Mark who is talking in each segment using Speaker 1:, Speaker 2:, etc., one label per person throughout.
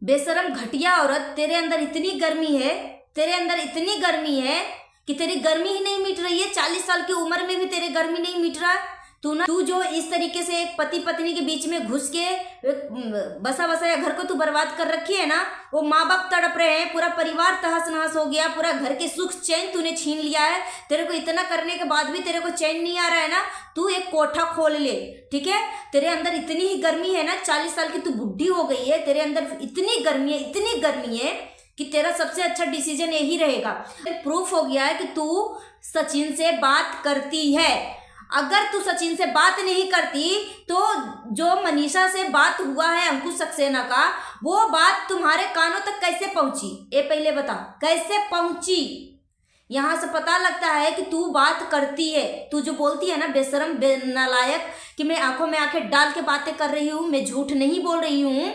Speaker 1: बेशरम घटिया औरत, तेरे अंदर इतनी गर्मी है, तेरे अंदर इतनी गर्मी है कि तेरी गर्मी ही नहीं मिट रही है। 40 साल की उम्र में भी तेरे गर्मी नहीं मिट रहा। तू जो इस तरीके से एक पति पत्नी के बीच में घुस के बसा बसाया घर को तू बर्बाद कर रखी है ना, वो माँ बाप तड़प रहे हैं, पूरा परिवार तहस नहस हो गया, पूरा घर के सुख चैन तूने छीन लिया है। तेरे को इतना करने के बाद भी तेरे को चैन नहीं आ रहा है ना, तू एक कोठा खोल ले, ठीक है। तेरे अंदर इतनी ही गर्मी है ना, 40 साल की तू बुढ़ी हो गई है, तेरे अंदर इतनी गर्मी है, इतनी गर्मी है कि तेरा सबसे अच्छा डिसीजन यही रहेगा। प्रूफ हो गया है कि तू सचिन से बात करती है। अगर तू सचिन से बात नहीं करती तो जो मनीषा से बात हुआ है अंकुश सक्सेना का, वो बात तुम्हारे कानों तक कैसे पहुंची, ये पहले बता, कैसे पहुंची। यहां से पता लगता है कि तू बात करती है। तू जो बोलती है ना बेशरम नालायक कि मैं आंखों में आंखें डाल के बातें कर रही हूं, मैं झूठ नहीं बोल रही हूं,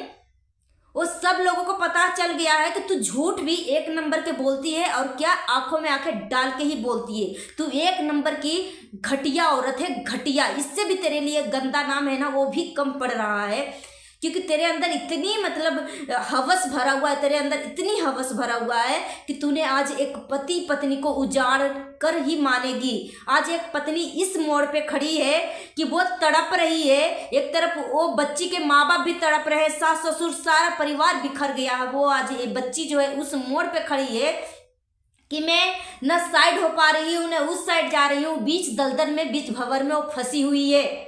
Speaker 1: वो सब लोगों को पता चल गया है कि तू झूठ भी एक नंबर के बोलती है और क्या आंखों में आंखें डाल के ही बोलती है। तू एक नंबर की घटिया औरत है, घटिया। इससे भी तेरे लिए गंदा नाम है ना, वो भी कम पड़ रहा है, क्योंकि तेरे अंदर इतनी मतलब हवस भरा हुआ है, तेरे अंदर इतनी हवस भरा हुआ है कि तूने आज एक पति पत्नी को उजाड़ कर ही मानेगी। आज एक पत्नी इस मोड़ पे खड़ी है कि वो तड़प रही है, एक तरफ वो बच्ची के माँ बाप भी तड़प रहे हैं, सास ससुर सारा परिवार बिखर गया है। वो आज ये बच्ची जो है उस मोड़ पे खड़ी है कि मैं न साइड हो पा रही हूँ न उस साइड जा रही हूँ, बीच दलदल में, बीच भंवर में वो फंसी हुई है।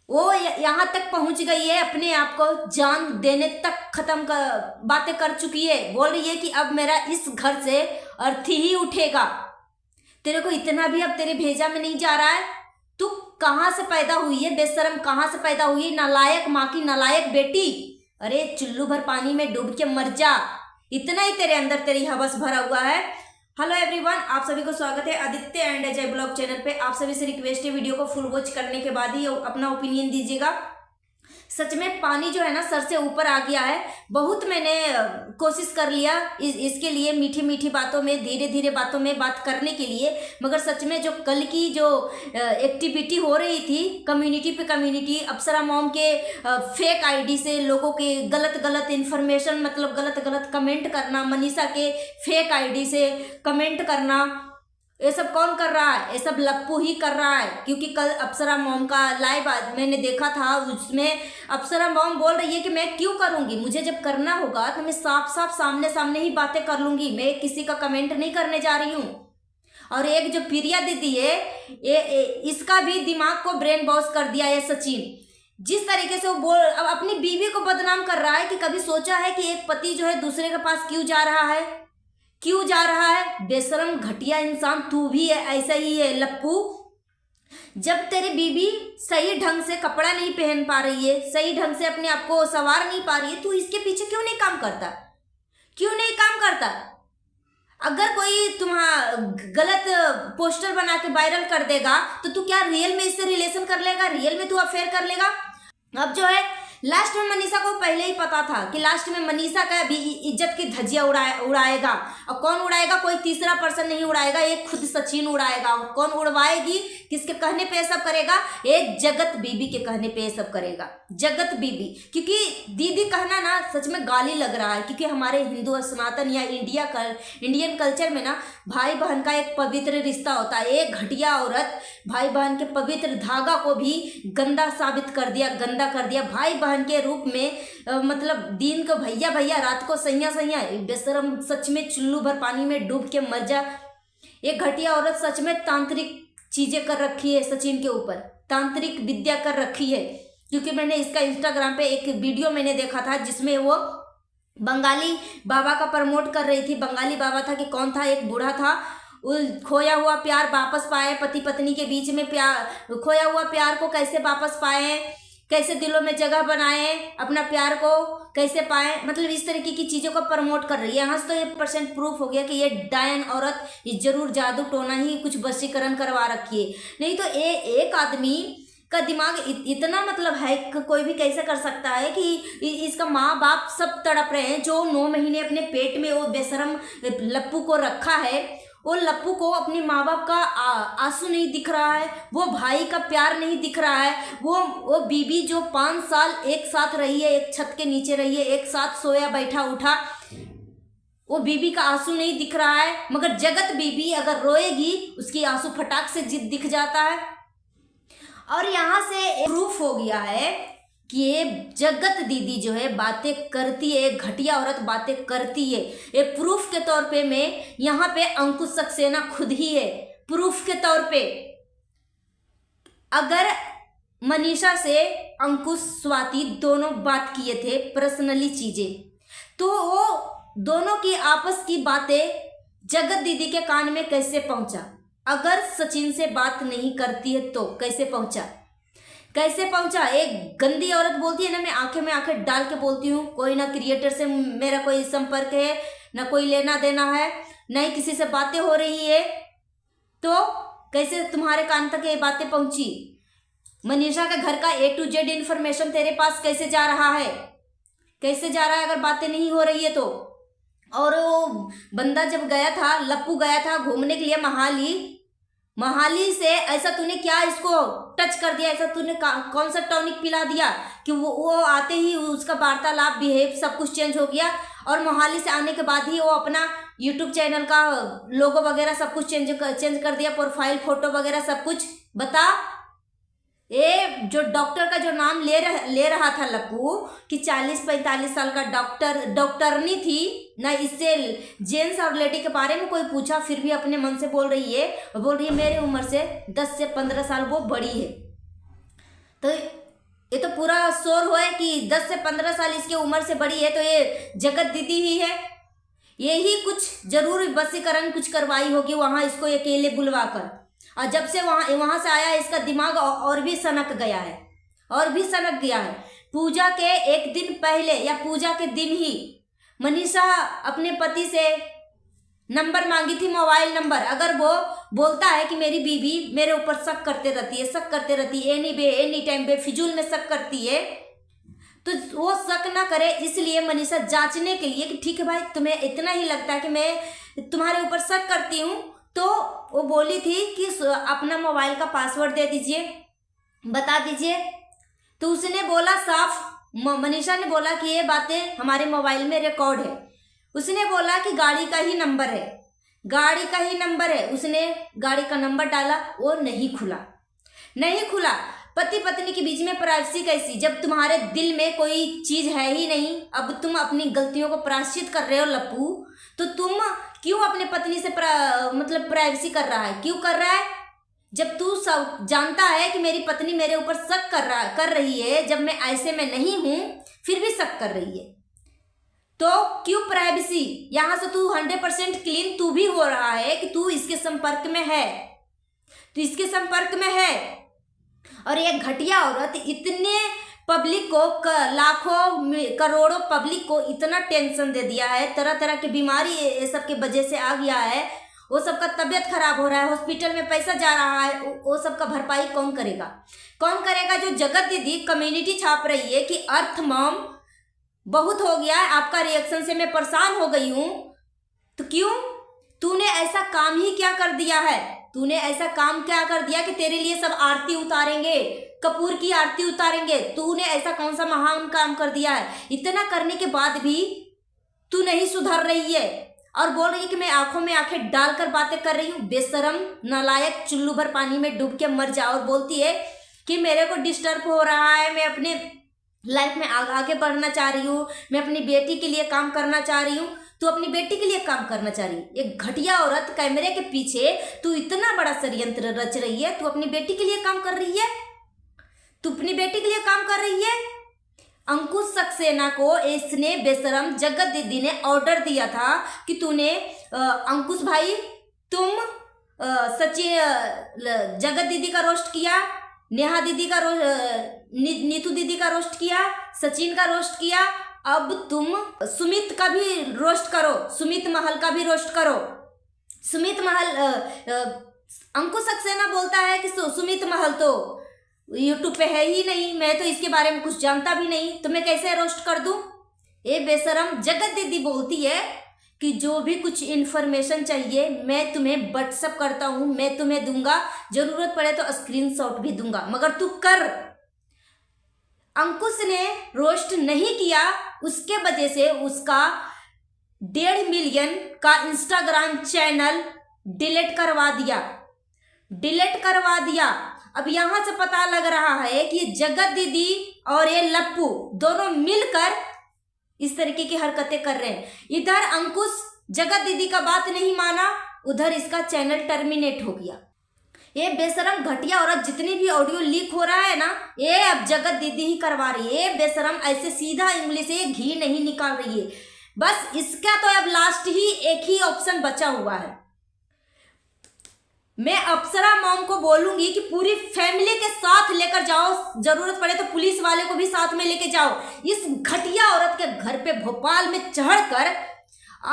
Speaker 1: वो यहाँ तक पहुंच गई है, अपने आप को जान देने तक खत्म कर बातें कर चुकी है। बोल रही है कि अब मेरा इस घर से अर्थी ही उठेगा। तेरे को इतना भी अब तेरे भेजा में नहीं जा रहा है। तू कहाँ से पैदा हुई है बेशरम, कहाँ से पैदा हुई है, नालायक माँ की नालायक बेटी। अरे चुल्लू भर पानी में डूब के मर जा, इतना ही तेरे अंदर तेरी हवस भरा हुआ है। हेलो एवरीवन, आप सभी को स्वागत है Aditya and Ajay blog channel पे। आप सभी से रिक्वेस्ट है वीडियो को फुल वॉच करने के बाद ही अपना ओपिनियन दीजिएगा। सच में पानी जो है ना सर से ऊपर आ गया है। बहुत मैंने कोशिश कर लिया इसके लिए, मीठी मीठी बातों में, धीरे धीरे बातों में बात करने के लिए, मगर सच में जो कल की जो एक्टिविटी हो रही थी कम्युनिटी पे कम्युनिटी, अप्सरा मॉम के फेक आईडी से लोगों के गलत गलत इन्फॉर्मेशन, मतलब गलत गलत कमेंट करना, मनीषा के फेक आईडी से कमेंट करना, ये सब कौन कर रहा है? ये सब लप्पू ही कर रहा है। क्योंकि कल अप्सरा मॉम का लाइव मैंने देखा था, उसमें अप्सरा मॉम बोल रही है कि मैं क्यों करूंगी, मुझे जब करना होगा तो मैं साफ साफ सामने सामने ही बातें कर लूंगी, मैं किसी का कमेंट नहीं करने जा रही हूँ। और एक जो प्रिया दीदी है, इसका भी दिमाग को ब्रेन वॉश कर दिया है सचिन। जिस तरीके से वो अब अपनी बीवी को बदनाम कर रहा है कि कभी सोचा है कि एक पति जो है दूसरे के पास क्यों जा रहा है, क्यों जा रहा है? बेशरम घटिया इंसान तू भी है, ऐसा ही है लप्पू। जब तेरी बीवी सही ढंग से कपड़ा नहीं पहन पा रही है, सही ढंग से अपने आप को संवार नहीं पा रही है, तू इसके पीछे क्यों नहीं काम करता, क्यों नहीं काम करता? अगर कोई तुम्हारा गलत पोस्टर बना के वायरल कर देगा तो तू क्या रियल में इससे रिलेशन कर लेगा, रियल में तू अफेयर कर लेगा? अब जो है लास्ट में मनीषा को पहले ही पता था कि लास्ट में मनीषा का भी इज्जत की धज्जियां उड़ाएगा। और कौन उड़ाएगा? कोई तीसरा पर्सन नहीं उड़ाएगा, एक खुद सचिन उड़ाएगा। और कौन उड़वाएगी, किसके कहने पे सब करेगा? एक जगत बीबी के कहने पे सब करेगा, जगत बीबी। क्योंकि दीदी कहना ना सच में गाली लग रहा है, क्योंकि हमारे हिंदू सनातन या इंडियन कल्चर में ना भाई बहन का एक पवित्र रिश्ता होता है। एक घटिया औरत भाई बहन के पवित्र धागा को भी गंदा साबित कर दिया, गंदा कर दिया। भाई बहन के रूप में मतलब दिन को भैया भैया, रात को सैया सैया। बेशरम सच में चुल्लू भर पानी में डूब के मर जा। एक घटिया औरत सच में तांत्रिक चीजें कर रखी है सचिन के ऊपर, तांत्रिक विद्या कर रखी है। क्योंकि मैंने इसका इंस्टाग्राम पे एक वीडियो मैंने देखा था जिसमें वो बंगाली बाबा का प्रमोट कर रही थी। बंगाली बाबा था कि कौन था, एक बूढ़ा था, खोया हुआ प्यार वापस पाए, पति पत्नी के बीच में प्यार, खोया हुआ प्यार को कैसे वापस पाए, कैसे दिलों में जगह बनाए, अपना प्यार को कैसे पाए, मतलब इस तरीके की चीज़ों को प्रमोट कर रही है। यहाँ से तो ये % प्रूफ हो गया कि ये डायन औरत ये जरूर जादू टोना ही कुछ वशीकरण करवा रखी है। नहीं तो एक आदमी का दिमाग इतना मतलब है, कोई भी कैसे कर सकता है कि इसका माँ बाप सब तड़प रहे हैं, जो 9 महीने अपने पेट में वो बेशरम लप्पू को रखा है, वो लप्पू को अपने माँ बाप का आंसू नहीं दिख रहा है, वो भाई का प्यार नहीं दिख रहा है, वो बीबी जो 5 साल एक साथ रही है, एक छत के नीचे रही है, एक साथ सोया बैठा उठा, वो बीबी का आंसू नहीं दिख रहा है। मगर जगत बीबी अगर रोएगी उसकी आंसू फटाक से दिख जाता है। और यहाँ से प्रूफ हो गया है कि ये जगत दीदी जो है बातें करती है, घटिया औरत बातें करती है। एक प्रूफ के तौर पे मैं यहाँ पे अंकुश सक्सेना खुद ही है प्रूफ के तौर पे। अगर मनीषा से अंकुश स्वाति दोनों बात किए थे पर्सनली चीजें, तो वो दोनों की आपस की बातें जगत दीदी के कान में कैसे पहुंचा? अगर सचिन से बात नहीं करती है तो कैसे पहुंचा? एक गंदी औरत बोलती है ना, मैं आंखें में आंखें डाल के बोलती हूँ, कोई ना क्रिएटर से मेरा कोई संपर्क है, ना कोई लेना देना है, ना ही किसी से बातें हो रही है, तो कैसे तुम्हारे कान तक ये बातें पहुंची? मनीषा के घर का A to Z इन्फॉर्मेशन तेरे पास कैसे जा रहा है? अगर बातें नहीं हो रही है तो। और वो बंदा जब गया था, लप्पू गया था घूमने के लिए महाली से, ऐसा तूने क्या इसको टच कर दिया? ऐसा तूने कौन सा टॉनिक पिला दिया कि वो आते ही उसका वार्तालाप बिहेव सब कुछ चेंज हो गया? और मोहाली से आने के बाद ही वो अपना यूट्यूब चैनल का लोगो वगैरह सब कुछ चेंज कर दिया, प्रोफाइल फोटो वगैरह सब कुछ। बता, ये जो डॉक्टर का जो नाम ले रहा था लप्पू कि 40-45 साल का डॉक्टरनी थी ना, इससे जेंट्स और लेडी के बारे में कोई पूछा फिर भी अपने मन से बोल रही है मेरे उम्र से 10 से 15 साल वो बड़ी है। तो ये तो पूरा शोर हुआ है कि 10 से 15 साल इसके उम्र से बड़ी है, तो ये जगत दीदी ही है। यही कुछ जरूर वशीकरण कुछ करवाई होगी वहां इसको अकेले बुलवा कर। और जब से वहां से आया इसका दिमाग और भी सनक गया है। पूजा के एक दिन पहले या पूजा के दिन ही मनीषा अपने पति से नंबर मांगी थी, मोबाइल नंबर। अगर वो बोलता है कि मेरी बीवी मेरे ऊपर शक करते रहती है एनी टाइम बेफिजूल में शक करती है, तो वो शक ना करे, इसलिए मनीषा जांचने के लिए कि ठीक है भाई तुम्हें इतना ही लगता है कि मैं तुम्हारे ऊपर शक करती हूँ, तो वो बोली थी कि अपना मोबाइल का पासवर्ड दे दीजिए, बता दीजिए। तो उसने बोला साफ, मनीषा ने बोला कि ये बातें हमारे मोबाइल में रिकॉर्ड है। उसने बोला कि गाड़ी का ही नंबर है। उसने गाड़ी का नंबर डाला, वो नहीं खुला। पति पत्नी के बीच में प्राइवेसी कैसी, जब तुम्हारे दिल में कोई चीज है ही नहीं। अब तुम अपनी गलतियों को प्रायश्चित कर रहे हो लप्पू, तो तुम क्यों अपने पत्नी से प्राइवेसी कर रहा है? क्यों कर रहा है? जब तू सब जानता है कि मेरी पत्नी मेरे ऊपर शक कर रही है, जब मैं ऐसे में नहीं हूं फिर भी शक कर रही है, तो क्यों प्राइवेसी? यहां से तू 100% क्लीन तू भी हो रहा है कि तू इसके संपर्क में है। और ये घटिया औरत इतने पब्लिक को, लाखों करोड़ों पब्लिक को इतना टेंशन दे दिया है, तरह तरह की बीमारी ये सब के वजह से आ गया है। वो सबका तबीयत खराब हो रहा है, हॉस्पिटल में पैसा जा रहा है, वो सबका भरपाई कौन करेगा? जो जगत दीदी कम्युनिटी छाप रही है कि अर्थ मॉम बहुत हो गया है, आपका रिएक्शन से मैं परेशान हो गई हूं, तो क्यों? तूने ऐसा काम ही क्या कर दिया है? कि तेरे लिए सब आरती उतारेंगे, कपूर की आरती उतारेंगे? तूने ऐसा कौन सा महान काम कर दिया है? इतना करने के बाद भी तू नहीं सुधर रही है और बोल रही है कि मैं आंखों में आंखें डालकर बातें कर रही हूँ। बेशरम, नालायक, चुल्लू भर पानी में डूब के मर जा। और बोलती है कि मेरे को डिस्टर्ब हो रहा है, मैं अपने लाइफ में आगे बढ़ना चाह रही हूँ, मैं अपनी बेटी के लिए काम करना चाह रही हूँ। तू अपनी बेटी के लिए काम करना चाह रही है? एक घटिया औरत, कैमरे के पीछे तू इतना बड़ा षड्यंत्र रच रही है। तू अपनी बेटी के लिए काम कर रही है। अंकुश सक्सेना को इसने बेशरम जगत दीदी ने ऑर्डर दिया था कि तूने अंकुश भाई तुम जगत दीदी का रोस्ट किया, नेहा दीदी का नीतू दीदी का रोस्ट किया, सचिन का रोस्ट किया, अब तुम सुमित का भी रोस्ट करो, सुमित महल का भी रोस्ट करो। सुमित महल, अंकुश सक्सेना बोलता है कि सुमित महल तो यूट्यूब पे है ही नहीं, मैं तो इसके बारे में कुछ जानता भी नहीं, तो मैं कैसे रोस्ट कर दूं? ये बेशरम जगत दीदी बोलती है कि जो भी कुछ इन्फॉर्मेशन चाहिए मैं तुम्हें व्हाट्सअप करता हूँ, मैं तुम्हें दूंगा, जरूरत पड़े तो स्क्रीनशॉट भी दूंगा, मगर तू कर। अंकुश ने रोस्ट नहीं किया, उसके वजह से उसका 1.5 मिलियन का इंस्टाग्राम चैनल डिलीट करवा दिया। अब यहां से पता लग रहा है कि जगत दीदी और ये लप्पू दोनों मिलकर इस तरीके की हरकतें कर रहे हैं। इधर अंकुश जगत दीदी का बात नहीं माना, उधर इसका चैनल टर्मिनेट हो गया। ये बेशरम घटिया औरत जितनी भी ऑडियो लीक हो रहा है ना, ये अब जगत दीदी ही करवा रही है। ये बेशरम ऐसे सीधा उंगली से घी नहीं निकाल रही है। बस इसका तो अब लास्ट ही एक ही ऑप्शन बचा हुआ है। मैं अप्सरा मॉम को बोलूंगी कि पूरी फैमिली के साथ लेकर जाओ, जरूरत पड़े तो पुलिस वाले को भी साथ में लेके जाओ। इस घटिया औरत के घर पे भोपाल में चढ़कर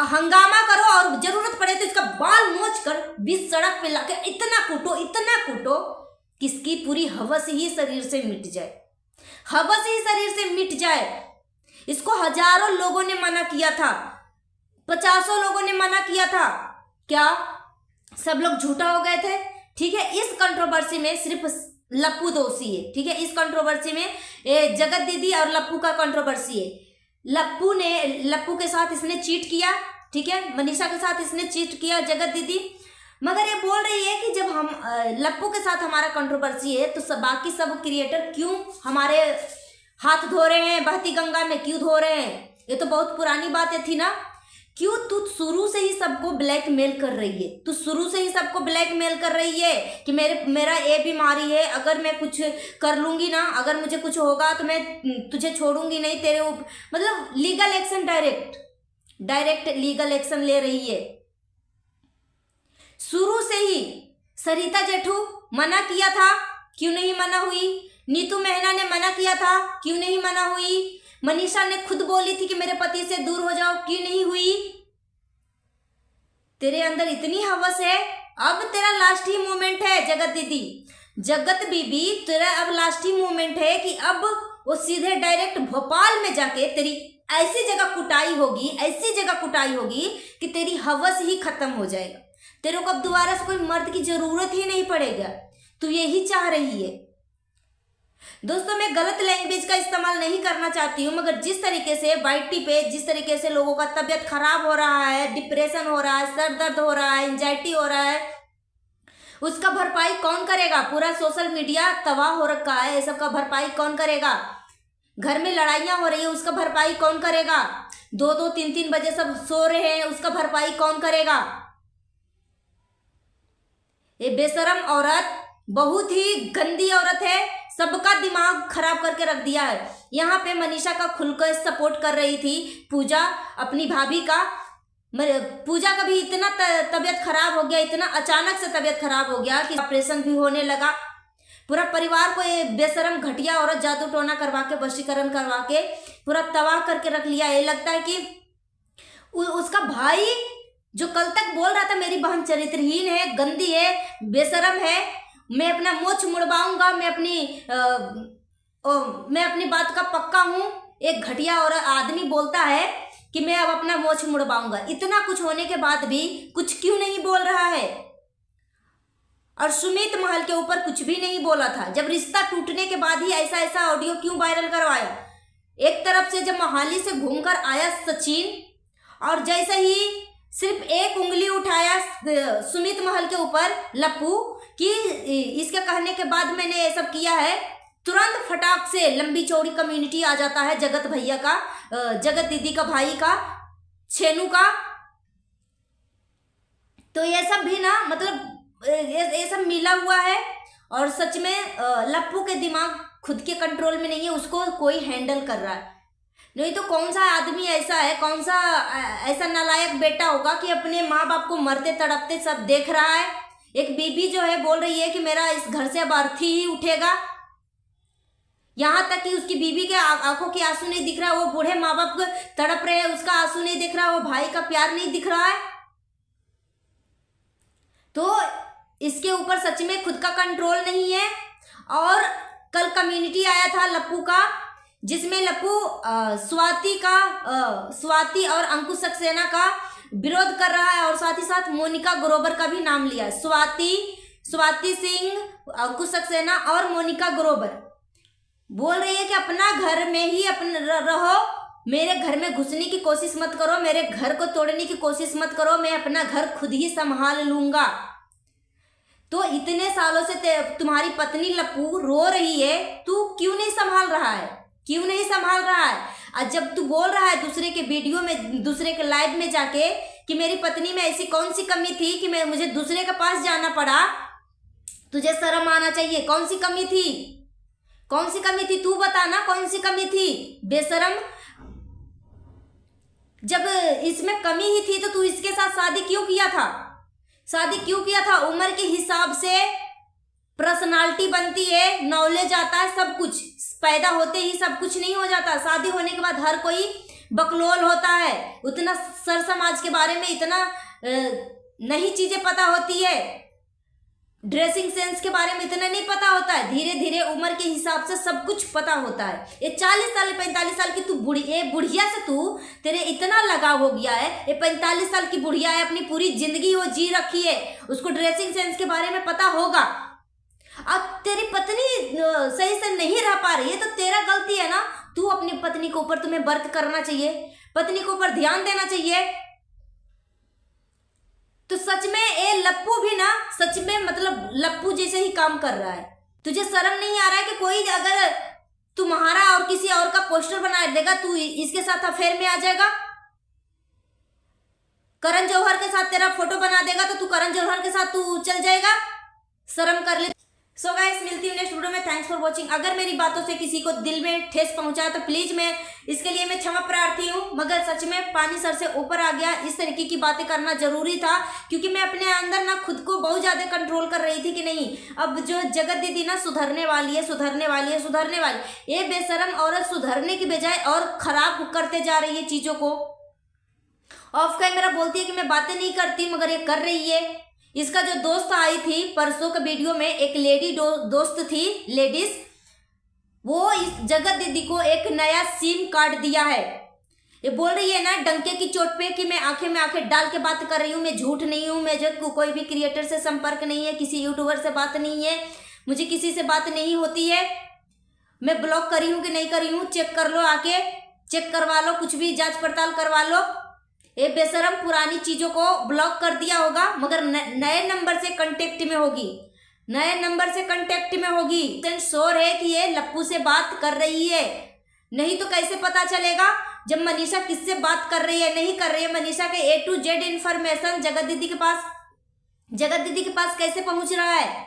Speaker 1: हंगामा करो और जरूरत पड़े तो इसका बाल नोच कर बीच सड़क पे लाके इतना कूटो कि इसकी पूरी हवस ही शरीर से मिट जाए। इसको हजारों लोगों ने मना किया था, 50 लोगों ने मना किया था, क्या सब लोग झूठा हो गए थे? ठीक है, इस कंट्रोवर्सी में सिर्फ लप्पू दोषी है। ठीक है, इस कंट्रोवर्सी में जगत दीदी और लप्पू का कंट्रोवर्सी है। लप्पू के साथ इसने चीट किया, ठीक है, मनीषा के साथ इसने चीट किया जगत दीदी, मगर ये बोल रही है कि जब हम लप्पू के साथ हमारा कंट्रोवर्सी है तो बाकी सब क्रिएटर क्यों हमारे हाथ धो रहे हैं, बहती गंगा में क्यों धो रहे हैं? ये तो बहुत पुरानी बातें थी ना। क्यों तू शुरू से ही सबको ब्लैकमेल कर रही है? कि मेरा ये बीमारी है, अगर मैं कुछ कर लूंगी ना, अगर मुझे कुछ होगा तो मैं तुझे छोड़ूंगी नहीं, तेरे मतलब legal action, direct legal action ले रही है शुरू से ही। सरिता जेठू मना किया था, क्यों नहीं मना हुई? नीतू मेहना ने मना किया था, क्यों नहीं मना हुई? मनीषा ने खुद बोली थी कि मेरे पति से दूर हो जाओ, क्यों नहीं हुई? तेरे अंदर इतनी हवस है, अब तेरा लास्ट ही मोमेंट है जगत दीदी, जगत बीबी, तेरा अब लास्ट ही मोमेंट है कि अब वो सीधे डायरेक्ट भोपाल में जाके तेरी ऐसी जगह कुटाई होगी कि तेरी हवस ही खत्म हो जाएगा। तेरे को अब दोबारा से कोई मर्द की जरूरत ही नहीं पड़ेगा। तू यही चाह रही है। दोस्तों, मैं गलत लैंग्वेज का इस्तेमाल नहीं करना चाहती हूँ, मगर जिस तरीके से वाईटी पे जिस तरीके से लोगों का तबीयत खराब हो रहा है, डिप्रेशन हो रहा है, सर दर्द हो रहा है, एंजाइटी हो रहा है, उसका भरपाई कौन करेगा? पूरा सोशल मीडिया तबाह हो रखा है, ये सब का भरपाई कौन करेगा? घर में लड़ाइयाँ हो रही है, उसका भरपाई कौन करेगा? 2-2, 3-3 बजे सब सो रहे हैं, उसका भरपाई कौन करेगा? ये बेशरम औरत बहुत ही गंदी औरत है, सबका दिमाग खराब करके रख दिया है। यहाँ पे मनीषा का खुलकर सपोर्ट कर रही थी पूजा, अपनी भाभी का। पूजा का भी इतना तबीयत खराब हो गया, इतना अचानक से तबीयत खराब हो गया कि ऑपरेशन भी होने लगा। पूरा परिवार को ये बेशरम घटिया औरत जादू टोना करवा के, वशीकरण करवा के पूरा तबाह करके रख लिया। ये लगता है कि उसका भाई जो कल तक बोल रहा था मेरी बहन चरित्रहीन है, गंदी है, बेशरम है, मैं अपना मोछ मुड़वाऊंगा, मैं अपनी बात का पक्का हूं, एक घटिया और आदमी बोलता है कि मैं अब अपना मोछ मुड़वाऊंगा। इतना कुछ होने के बाद भी कुछ क्यों नहीं बोल रहा है? और सुमित महल के ऊपर कुछ भी नहीं बोला था। जब रिश्ता टूटने के बाद ही ऐसा ऑडियो क्यों वायरल करवाया? एक तरफ से जब मोहाली से घूमकर आया सचिन, और जैसे ही सिर्फ एक उंगली उठाया सुमित महल के ऊपर लप्पू कि इसके कहने के बाद मैंने ये सब किया है, तुरंत फटाक से लंबी चौड़ी कम्युनिटी आ जाता है जगत भैया का, जगत दीदी का भाई का, छेनू का। तो ये सब भी ना, मतलब ये सब मिला हुआ है। और सच में लप्पू के दिमाग खुद के कंट्रोल में नहीं है, उसको कोई हैंडल कर रहा है। नहीं तो कौन सा आदमी ऐसा है, कौन सा ऐसा नालायक बेटा होगा कि अपने माँ बाप को मरते तड़पते सब देख रहा है। एक बीबी जो है बोल रही है कि मेरा इस घर से अब अर्थी ही उठेगा, यहाँ तक कि उसकी बीबी के आंखों के आंसू नहीं दिख रहा, वो बूढ़े माँ बाप तड़प रहे हैं, उसका आंसू नहीं दिख रहा, वो भाई का प्यार नहीं दिख रहा है। तो इसके ऊपर सच में खुद का कंट्रोल नहीं है। और कल कम्युनिटी आया था लप्पू का, जिसमें लप्पू स्वाति और अंकुश सक्सेना का विरोध कर रहा है और साथ ही साथ मोनिका ग्रोवर का भी नाम लिया है। स्वाति सिंह, अंकुश सक्सेना और मोनिका ग्रोवर बोल रही है कि अपना घर में ही रहो, मेरे घर में घुसने की कोशिश मत करो, मेरे घर को तोड़ने की कोशिश मत करो, मैं अपना घर खुद ही संभाल लूंगा। तो इतने सालों से तुम्हारी पत्नी लप्पू रो रही है, तू क्यों नहीं संभाल रहा है, क्यों नहीं संभाल रहा है? और जब तू बोल रहा है दूसरे के वीडियो में, दूसरे के लाइव में जाके कि मेरी पत्नी में ऐसी कौन सी कमी थी कि मुझे दूसरे के पास जाना पड़ा, तुझे शर्म आना चाहिए। कौन सी कमी थी, कौन सी कमी थी, तू बता ना, कौन सी कमी थी बेशरम? जब इसमें कमी ही थी तो तू इसके साथ शादी क्यों किया था, शादी क्यों किया था? उम्र के हिसाब से पर्सनालिटी बनती है, नॉलेज आता है, सब कुछ पैदा होते ही सब कुछ नहीं हो जाता। शादी होने के बाद हर कोई बकलोल होता है, उतना सर समाज के बारे में इतना नई चीजें पता होती है, ड्रेसिंग सेंस के बारे में इतना नहीं पता होता है। धीरे धीरे उम्र के हिसाब से सब कुछ पता होता है। ये 40 साल 45 साल की तू बुढ़िया से तेरे इतना लगाव हो गया है। ये 45 साल की बुढ़िया है, अपनी पूरी जिंदगी वो जी रखी है, उसको ड्रेसिंग सेंस के बारे में पता होगा। अब तेरी पत्नी सही से नहीं रह पा रही है तो तेरा गलती है ना। तू अपनी पत्नी के ऊपर, तुम्हें वर्क करना चाहिए, पत्नी के ऊपर ध्यान देना चाहिए। तो सच में ये लप्पू भी ना, सच में मतलब लप्पू जैसे ही काम कर रहा है। तुझे शर्म नहीं आ रहा है कि कोई अगर तुम्हारा और किसी और का पोस्टर बना देगा, तू इसके साथ अफेयर में आ जाएगा? करण जौहर के साथ तेरा फोटो बना देगा तो तू करण जौहर के साथ तू चल जाएगा? शर्म कर ले। सो गाइस, मिलती हूँ नेक्स्ट वीडियो में। Thanks for watching. अगर मेरी बातों से किसी को दिल में ठेस पहुंचा तो प्लीज इसके लिए मैं क्षमा प्रार्थी हूँ, मगर सच में पानी सर से ऊपर आ गया। इस तरीके की बातें करना जरूरी था, क्योंकि मैं अपने अंदर ना खुद को बहुत ज्यादा कंट्रोल कर रही थी कि नहीं, अब जो जगत दीदी ना सुधरने वाली है, सुधरने वाली है, सुधरने वाली। ये बेशरम औरत सुधरने की बजाय और खराब करते जा रही है चीजों को। ऑफ कैमरा बोलती है कि मैं बातें नहीं करती, मगर ये कर रही है। इसका जो दोस्त आई थी परसों के वीडियो में, एक लेडी दोस्त थी, लेडीज, वो इस जगत दीदी को एक नया सिम कार्ड दिया है। ये बोल रही है ना डंके की चोट पे कि मैं आंखें में आंखें डाल के बात कर रही हूँ, मैं झूठ नहीं हूँ, मैं जो कोई भी क्रिएटर से संपर्क नहीं है, किसी यूट्यूबर से बात नहीं है, मुझे किसी से बात नहीं होती है, मैं ब्लॉक करी हूँ कि नहीं करी हूँ, चेक कर लो, आके चेक करवा लो, कुछ भी जांच पड़ताल करवा लो। ये बेशरम पुरानी चीजों को ब्लॉक कर दिया होगा, मगर नए नंबर से कांटेक्ट में होगी, नए नंबर से कांटेक्ट में होगी। श्योर है कि ये लप्पू से बात कर रही है, नहीं तो कैसे पता चलेगा जब मनीषा किससे बात कर रही है, नहीं कर रही है। मनीषा के A to Z इंफॉर्मेशन जगत दीदी के पास कैसे पहुंच रहा है?